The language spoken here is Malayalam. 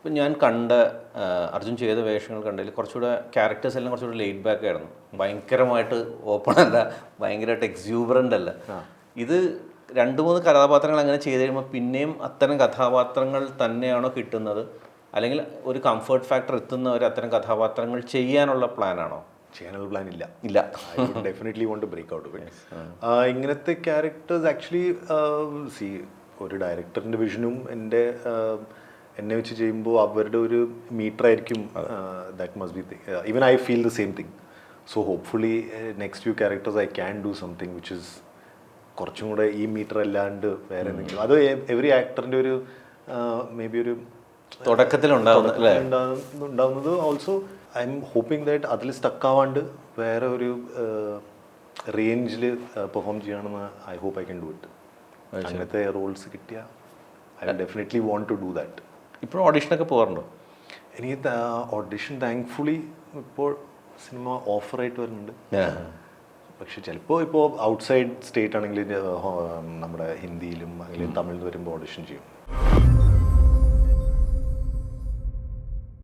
ഇപ്പം ഞാൻ കണ്ട അർജുൻ ചെയ്ത വേഷങ്ങൾ കണ്ടതിൽ കുറച്ചുകൂടെ ക്യാരക്ടേഴ്സ് എല്ലാം കുറച്ചുകൂടെ ലെയ്ഡ് ബാക്ക് ആയിരുന്നു. ഭയങ്കരമായിട്ട് ഓപ്പൺ അല്ല, ഭയങ്കരമായിട്ട് എക്സ്യൂബറൻ്റ് അല്ല. ഇത് 2-3 കഥാപാത്രങ്ങൾ അങ്ങനെ ചെയ്ത് കഴിയുമ്പോൾ പിന്നെയും അത്തരം കഥാപാത്രങ്ങൾ തന്നെയാണോ കിട്ടുന്നത്, അല്ലെങ്കിൽ ഒരു കംഫർട്ട് ഫാക്ടർ എത്തുന്നവർ അത്തരം കഥാപാത്രങ്ങൾ ചെയ്യാനുള്ള പ്ലാനാണോ? ചെയ്യാനുള്ള പ്ലാൻ ഇല്ല. I would definitely want to break out of it. ഇങ്ങനത്തെ ക്യാരക്ടേഴ്സ് ആക്ച്വലി ഒരു ഡയറക്ടറിൻ്റെ വിഷനും എന്നെ വെച്ച് ചെയ്യുമ്പോൾ അവരുടെ ഒരു മീറ്റർ ആയിരിക്കും. That must be even I feel the same thing. So hopefully next few characters I can do something which is കുറച്ചും കൂടെ ഈ മീറ്റർ അല്ലാണ്ട് വേറെ എന്തെങ്കിലും. അത് എവറി ആക്ടറിൻ്റെ ഒരു മേ ബി ഒരു തുടക്കത്തിലുണ്ടാവുന്നത്. Also I am hoping that അതിൽ സ്റ്റക്കാവാണ്ട് വേറെ ഒരു റേഞ്ചിൽ പെർഫോം ചെയ്യണമെന്ന് I hope I can do it. അങ്ങനത്തെ റോൾസ് കിട്ടിയാൽ I will definitely want to do that. ഇപ്പോഴും ഓഡിഷനൊക്കെ പോകാറുണ്ടോ? എനിക്ക് ഓഡിഷൻ താങ്ക്ഫുള്ളി ഇപ്പോൾ സിനിമ ഓഫറായിട്ട് വരുന്നുണ്ട്. പക്ഷെ ചിലപ്പോൾ ഇപ്പോൾ ഔട്ട്സൈഡ് സ്റ്റേറ്റ് ആണെങ്കിൽ നമ്മുടെ ഹിന്ദിയിലും അല്ലെങ്കിൽ തമിഴിൽ വരുമ്പോൾ ഓഡിഷൻ ചെയ്യും.